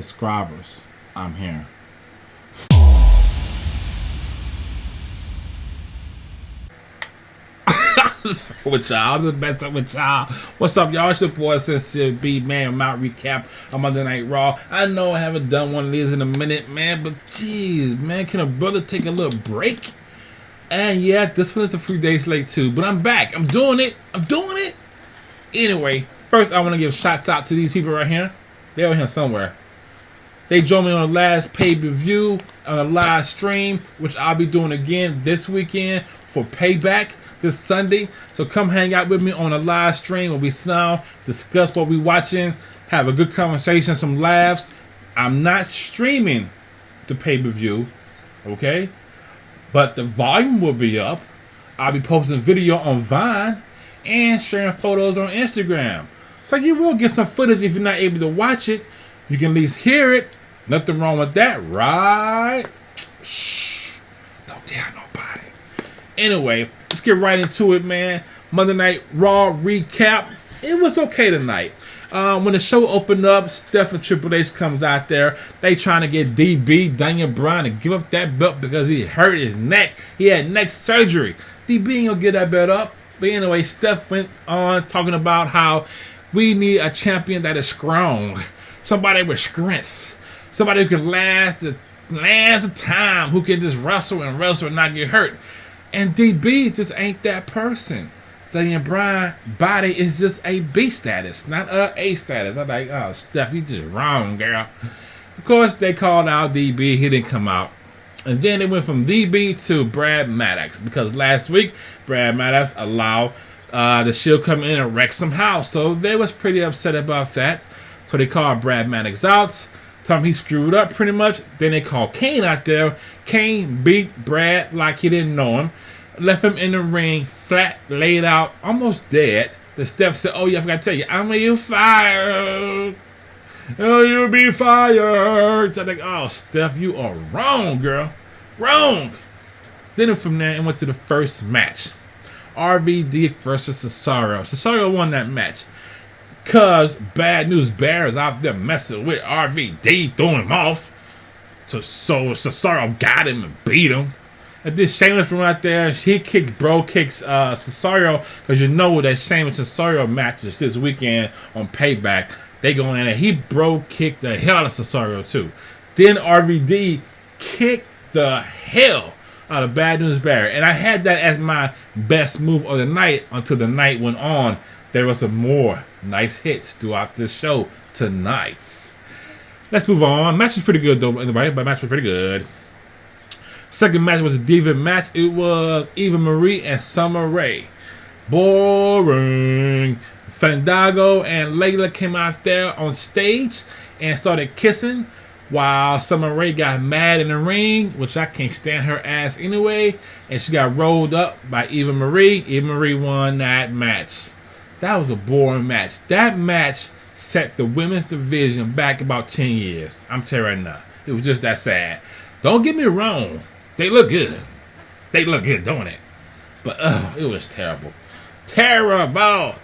subscribers. I'm here. With y'all, I'm the best up with y'all. What's up, y'all? It's your boy Sincere B, man. Mount recap on Monday Night Raw. I know I haven't done one of these in a minute, man, but jeez, man, can a brother take a little break? And yeah, this one is a few days late too, but I'm back. I'm doing it. Anyway, first I want to give shots out to these people right here. They're here somewhere. They joined me on the last pay-per-view on a live stream, which I'll be doing again this weekend for Payback this Sunday. So come hang out with me on a live stream where we sit down, discuss what we're watching, have a good conversation, some laughs. I'm not streaming the pay-per-view, okay? But the volume will be up. I'll be posting video on Vine and sharing photos on Instagram. So you will get some footage if you're not able to watch it. You can at least hear it. Nothing wrong with that, right? Shh. Don't tell nobody. Anyway, let's get right into it, man. Monday Night Raw recap. It was okay tonight. When the show opened up, Steph and Triple H comes out there. They trying to get DB, Daniel Bryan, to give up that belt because he hurt his neck. He had neck surgery. DB ain't gonna get that belt up. But anyway, Steph went on talking about how we need a champion that is strong. Somebody with strength. Somebody who can last the time. Who can just wrestle and not get hurt. And DB just ain't that person. Daniel Bryan body is just a B status, not a status. I'm like, oh, Steph, you just wrong, girl. Of course, they called out DB. He didn't come out. And then they went from DB to Brad Maddox because last week, Brad Maddox allowed the Shield come in and wreck some house. So they was pretty upset about that. So they called Brad Maddox out. Told him he screwed up pretty much. Then they called Kane out there. Kane beat Brad like he didn't know him. Left him in the ring, flat, laid out, almost dead. The Steph said, oh yeah, I forgot to tell you, I'm you fired. Oh, you be fired. So I'm like, oh, Steph, you are wrong, girl. Wrong. Then from there, it went to the first match. RVD versus Cesaro. Cesaro won that match. Because Bad News Bear is out there messing with RVD, throwing him off. So Cesaro got him and beat him. And this Sheamus from right there, he kicks Cesaro, because you know that Sheamus and Cesaro matches this weekend on Payback. They go in there. He kicked the hell out of Cesaro too. Then RVD kicked the hell out of Bad News Barry. And I had that as my best move of the night until the night went on. There were some more nice hits throughout this show tonight. Let's move on. Match was pretty good though, anyway, but match was pretty good. Second match was a Diva match. It was Eva Marie and Summer Rae. Boring. Fandango and Layla came out there on stage and started kissing while Summer Rae got mad in the ring, which I can't stand her ass anyway, and she got rolled up by Eva Marie. Eva Marie won that match. That was a boring match. That match set the women's division back about 10 years. I'm telling you right now. It was just that sad. Don't get me wrong. They look good. They look good, don't it? But, it was terrible. Terrible.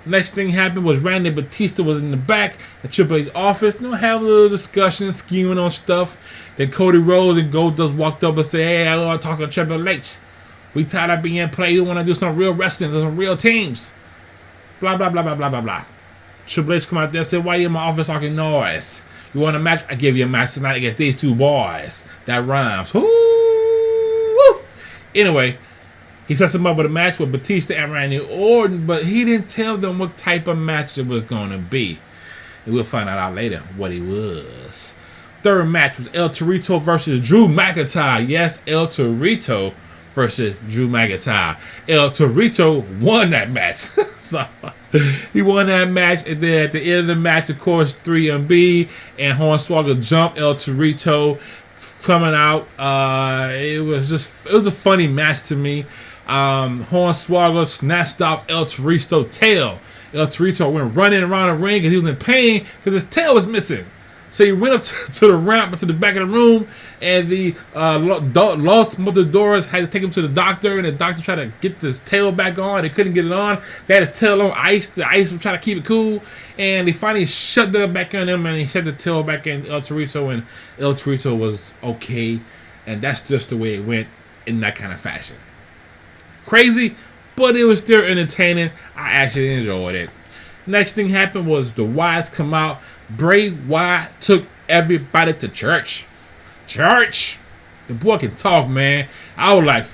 Next thing happened was Randy Batista was in the back at Triple H's office. Have a little discussion, scheming on stuff. Then Cody Rhodes and Goldust walked up and said, hey, I want to talk to Triple H. We tired of being played. We want to do some real wrestling, some real teams. Blah, blah, blah, blah, blah, blah, blah. Triple H come out there and said, why you in my office talking noise? You want a match? I give you a match tonight against these two boys. That rhymes. Woo! Anyway, he set them up with a match with Batista and Randy Orton, but he didn't tell them what type of match it was going to be. And we'll find out later what it was. Third match was El Torito versus Drew McIntyre. Yes, El Torito versus Drew McIntyre. El Torito won that match. So he won that match, and then at the end of the match, of course, 3MB and Hornswoggle jumped El Torito coming out. It was a funny match to me. Hornswoggle snatched off El Torito's tail. El Torito went running around the ring and he was in pain because his tail was missing. So he went up to the ramp, to the back of the room, and the lost multiple doors had to take him to the doctor, and the doctor tried to get his tail back on. They couldn't get it on. They had his tail on ice. The ice was trying to keep it cool, and they finally shut it back on him, and he shut the tail back in El Torito, and El Torito was okay, and that's just the way it went in that kind of fashion. Crazy, but it was still entertaining. I actually enjoyed it. Next thing happened was the Wyatts come out. Bray Wyatt took everybody to church. Church! The boy can talk, man. I was like,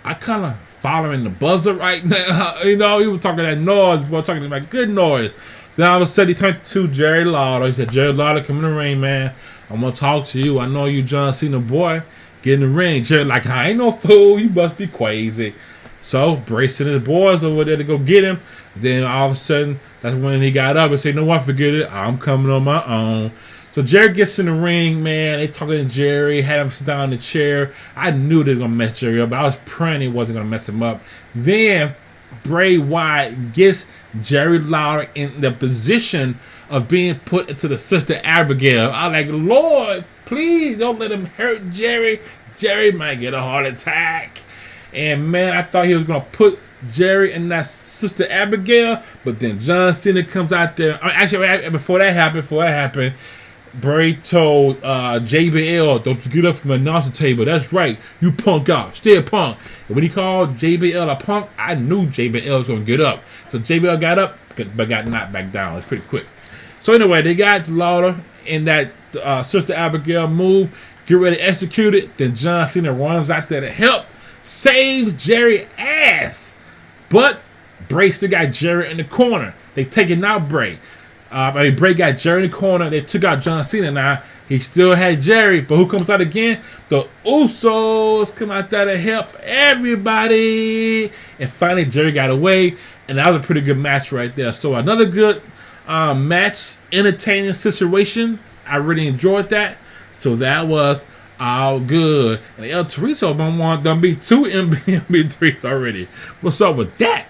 I kind of following the buzzer right now. You know, he was talking that noise, boy, talking about good noise. Then all of a sudden he turned to Jerry Lawler. He said, Jerry Lawler, come in the ring, man. I'm going to talk to you. I know you John Cena, boy. Get in the ring. Jerry like, I ain't no fool. You must be crazy. So Bray sent his boys over there to go get him. Then all of a sudden, that's when he got up and said, no one forget it. I'm coming on my own. So Jerry gets in the ring, man. They talking to Jerry, had him sit down in the chair. I knew they were going to mess Jerry up, but I was praying he wasn't going to mess him up. Then Bray Wyatt gets Jerry Lawler in the position of being put into the Sister Abigail. I was like, Lord, please don't let him hurt Jerry. Jerry might get a heart attack. And man, I thought he was going to put Jerry and that Sister Abigail, but then John Cena comes out there. Actually, before that happened, Bray told JBL, don't you get up from the announcer table. That's right. You punk out. Stay a punk. And when he called JBL a punk, I knew JBL was going to get up. So JBL got up, but got knocked back down. It's pretty quick. So anyway, they got Lawler in that Sister Abigail move. Get ready to execute it. Then John Cena runs out there to help. Saves Jerry ass. But Bray still got Jerry in the corner. They taking out Bray. Bray got Jerry in the corner. They took out John Cena. Now he still had Jerry, but who comes out again? The Usos come out there to help everybody. And finally, Jerry got away, and that was a pretty good match right there. So another good match, entertaining situation. I really enjoyed that. So that was all good. And El Torito done beat 2 MB3s already. What's up with that?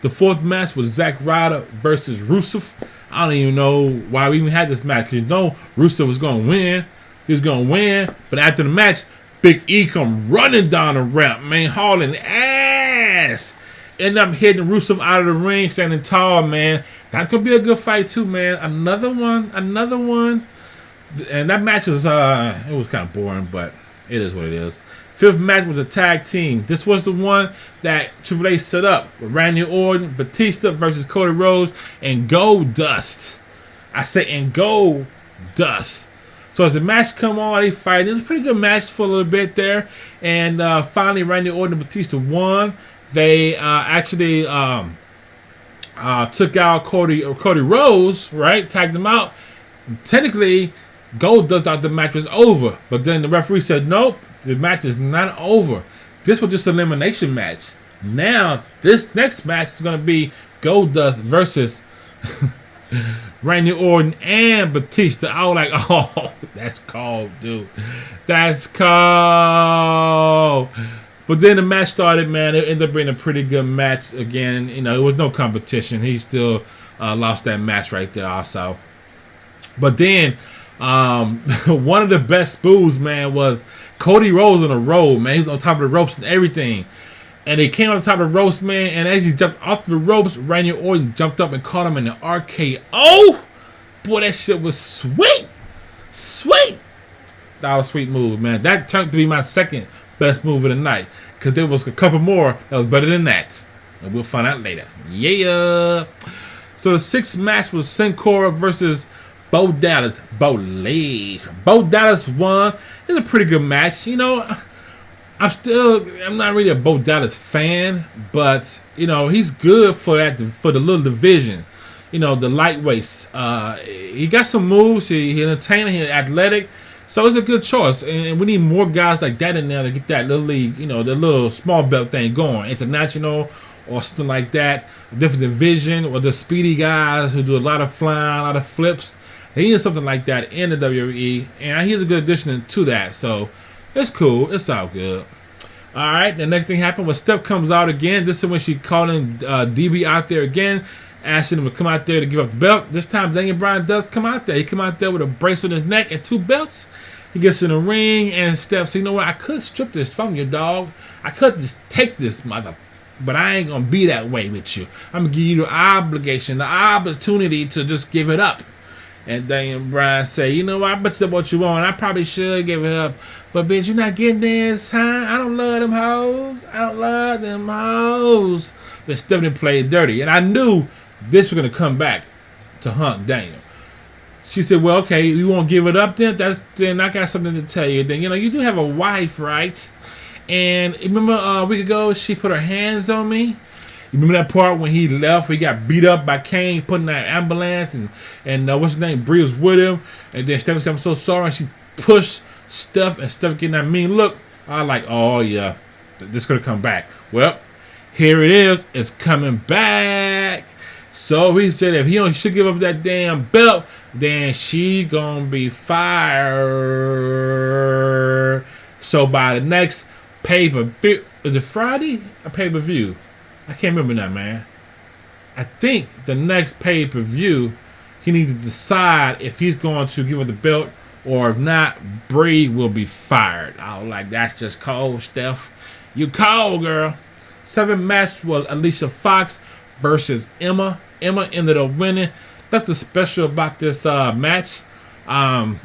The fourth match was Zack Ryder versus Rusev. I don't even know why we even had this match. Because you know Rusev was going to win. He was going to win. But after the match, Big E come running down the ramp, man, hauling ass. End up hitting Rusev out of the ring, standing tall, man. That's going to be a good fight too, man. Another one. And that match was, it was kind of boring, but it is what it is. Fifth match was a tag team. This was the one that Triple H set up with Randy Orton, Batista versus Cody Rhodes, and Goldust. I say and Goldust. So as the match come on, they fight. It was a pretty good match for a little bit there. And finally, Randy Orton and Batista won. They actually took out Cody Rhodes, right? Tagged him out. Technically, Goldust thought the match was over, but then the referee said, nope, the match is not over. This was just an elimination match. Now, this next match is going to be Goldust versus Randy Orton and Batista. I was like, oh, that's cold, dude. That's cold. But then the match started, man. It ended up being a pretty good match again. You know, it was no competition. He still lost that match right there also. But then one of the best spoos, man, was Cody Rhodes on the road, man. He was on top of the ropes and everything. And he came on the top of the ropes, man, and as he jumped off the ropes, Randy Orton jumped up and caught him in the RKO. Boy, that shit was sweet. Sweet. That was a sweet move, man. That turned to be my second best move of the night. Because there was a couple more that was better than that. And we'll find out later. Yeah. So the sixth match was Sin Cara versus Bo Dallas. Bo Dallas won. It was a pretty good match. You know, I'm not really a Bo Dallas fan, but you know, he's good for the little division. You know, the lightweights. He got some moves. He's entertaining. He's athletic. So it's a good choice. And we need more guys like that in there to get that little league, you know, the little small belt thing going. International or something like that. A different division, or the speedy guys who do a lot of flying, a lot of flips. He needs something like that in the WWE. And he's a good addition to that. So it's cool. It's all good. All right. The next thing happened was Steph comes out again. This is when she calling DB out there again. asking him to come out there to give up the belt. This time, Daniel Bryan does come out there. He come out there with a brace on his neck and 2 belts. He gets in the ring and steps. You know what? I could strip this from you, dog. I could just take this mother, but I ain't gonna be that way with you. I'm gonna give you the obligation, the opportunity to just give it up. And Daniel Bryan say, you know what? I bet you what you want. I probably should give it up, but bitch, you're not getting this, huh? I don't love them hoes. I don't love them hoes. That Stephanie played dirty, and I knew this was gonna come back to haunt Daniel. She said, well, okay, you won't give it up then? Then I got something to tell you. Then, you do have a wife, right? And remember a week ago, she put her hands on me? You remember that part when he left, he got beat up by Kane, put in that ambulance, and what's his name, Bree was with him, and then Stephanie said, I'm so sorry, and she pushed Steph, and Steph getting that mean look. I was like, oh yeah, this is going to come back. Well, here it is, it's coming back. So he said if he should give up that damn belt, then she gonna be fired. So by the next pay-per-view, is it Friday? A pay-per-view? I can't remember now, man. I think the next pay-per-view, he needs to decide if he's going to give up the belt, or if not, Brie will be fired. I was like, that's just cold, Steph. You cold, girl. 7th match was Alicia Fox versus Emma. Emma ended up winning. That's the special about this match. After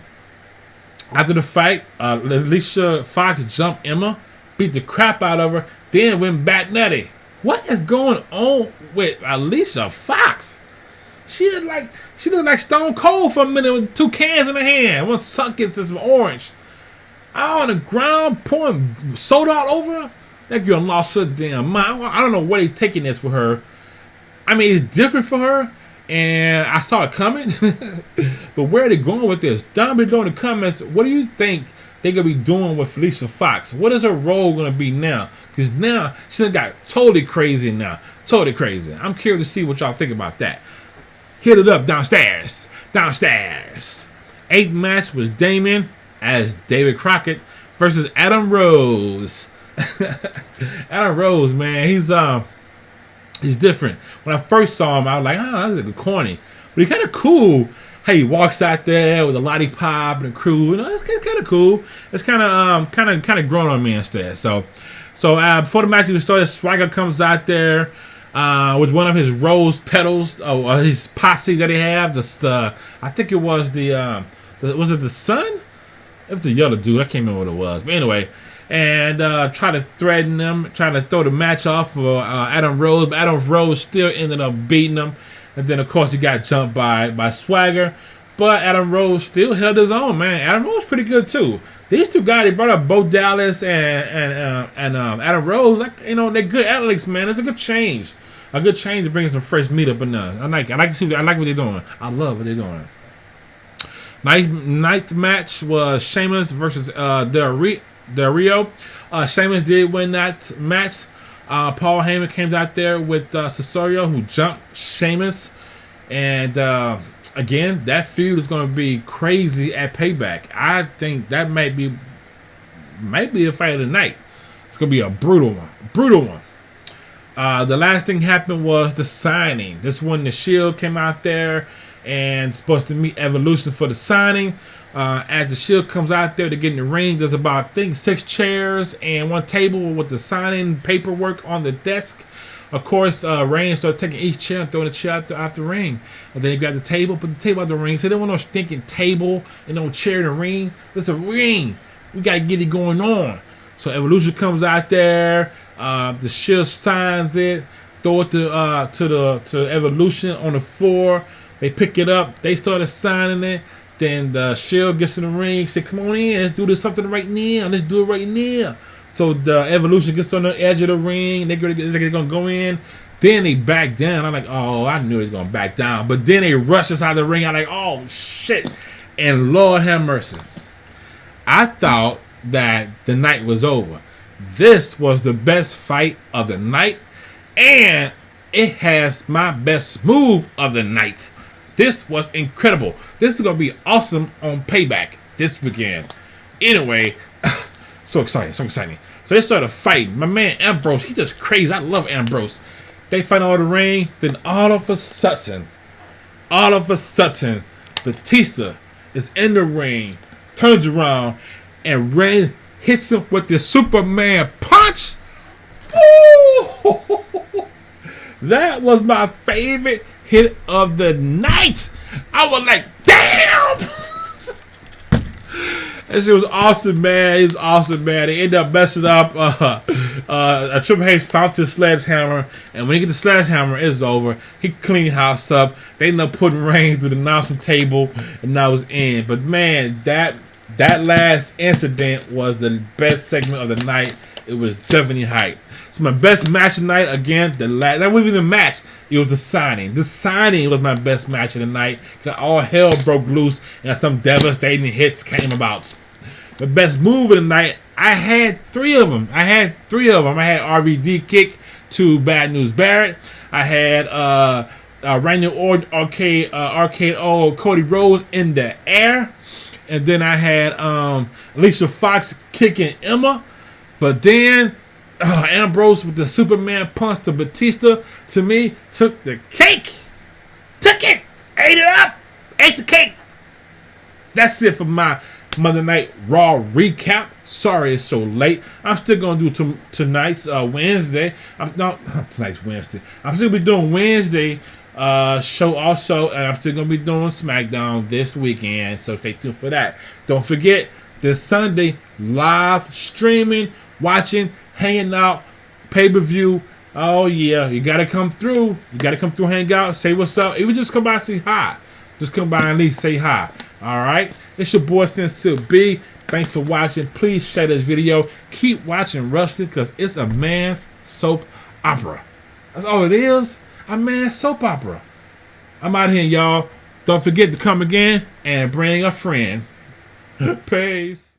the fight, Alicia Fox jumped Emma, beat the crap out of her, then went back nutty. What is going on with Alicia Fox? She looked like Stone Cold for a minute with 2 cans in her hand. One sucked into some orange. Out on the ground, pouring soda all over her. That girl lost her damn mind. I don't know where they taking this with her. I mean, it's different for her, and I saw it coming. But where are they going with this? Down below in the comments, what do you think they're going to be doing with Alicia Fox? What is her role going to be now? Because now she's got totally crazy now. Totally crazy. I'm curious to see what y'all think about that. Hit it up downstairs. Downstairs. 8th match was Damien as David Crockett versus Adam Rose. Adam Rose, man, he's different. When I first saw him, I was like, oh, that's like corny. But he's kind of cool. Hey, he walks out there with a lollipop and a crew. It's kind of cool. It's kind of grown on me instead. So before the match even started, Swagger comes out there with one of his rose petals, or his posse that he have. I think it was was it the Sun? It was the yellow dude. I can't remember what it was. But anyway. And try to threaten them, trying to throw the match off for Adam Rose, but Adam Rose still ended up beating him. And then, of course, he got jumped by Swagger, but Adam Rose still held his own, man. Adam Rose pretty good too. These 2 guys, they brought up Bo Dallas and Adam Rose. They're good athletes, man. It's a good change to bring some fresh meat up in there. I like what they're doing. I love what they're doing. Ninth match was Sheamus versus Del Rio. Sheamus did win that match. Paul Heyman came out there with Cesaro, who jumped Sheamus. And again, that feud is going to be crazy at Payback. I think that might be a fight of the night. It's going to be a brutal one. The last thing happened was the signing. This one, the Shield came out there and supposed to meet Evolution for the signing. As the Shield comes out there to get in the ring, there's about, I think, 6 chairs and 1 table with the signing paperwork on the desk. Of course, Reigns started taking each chair and throwing the chair out the ring. And then he grabbed the table, put the table out the ring. So they don't want no stinking table and no chair in the ring. It's a ring. We got to get it going on. So Evolution comes out there. The Shield signs it. Throw it to Evolution on the floor. They pick it up. They started signing it. Then the Shield gets in the ring, say, come on in, let's do this something right now. Let's do it right now. So the Evolution gets on the edge of the ring. They're going to go in. Then they back down. I'm like, oh, I knew they was going to back down. But then they rush us out of the ring. I'm like, oh, shit. And Lord have mercy. I thought that the night was over. This was the best fight of the night. And it has my best move of the night. This was incredible. This is going to be awesome on Payback this weekend. Anyway, so exciting. So they started fighting. My man Ambrose, he's just crazy. I love Ambrose. They fight all the ring. Then all of a sudden, Batista is in the ring, turns around, and Ray hits him with the Superman punch. Woo! That was my favorite hit of the night. I was like, damn! That shit was awesome, man. It was awesome, man. They ended up messing up. Triple H found his sledgehammer, and when he get the sledgehammer, it's over. He cleaned house up. They ended up putting Reigns through the announcing table, and that was in. But man, that last incident was the best segment of the night. It was definitely hype. So my best match of the night, again, that wasn't even the match. It was the signing. The signing was my best match of the night. Cause all hell broke loose and some devastating hits came about. The best move of the night, I had three of them. I had RVD kick to Bad News Barrett. I had Randy Orton arcade Cody Rhodes in the air. And then I had Alicia Fox kicking Emma. But then Ambrose with the Superman punch to Batista, to me, took the cake. Took it. Ate it up. Ate the cake. That's it for my Monday Night Raw recap. Sorry it's so late. I'm still going to do tonight's Wednesday. Tonight's Wednesday. I'm still going to be doing Wednesday show also, and I'm still going to be doing SmackDown this weekend, so stay tuned for that. Don't forget, this Sunday, live streaming, watching, hanging out, pay-per-view. Oh yeah, you gotta come through. Hang out, say what's up. Even just come by and say hi. Just come by and at least say hi. Alright? It's your boy Sincere B. Thanks for watching. Please share this video. Keep watching wrestling because it's a man's soap opera. That's all it is. A man's soap opera. I'm out here, y'all. Don't forget to come again and bring a friend. Peace.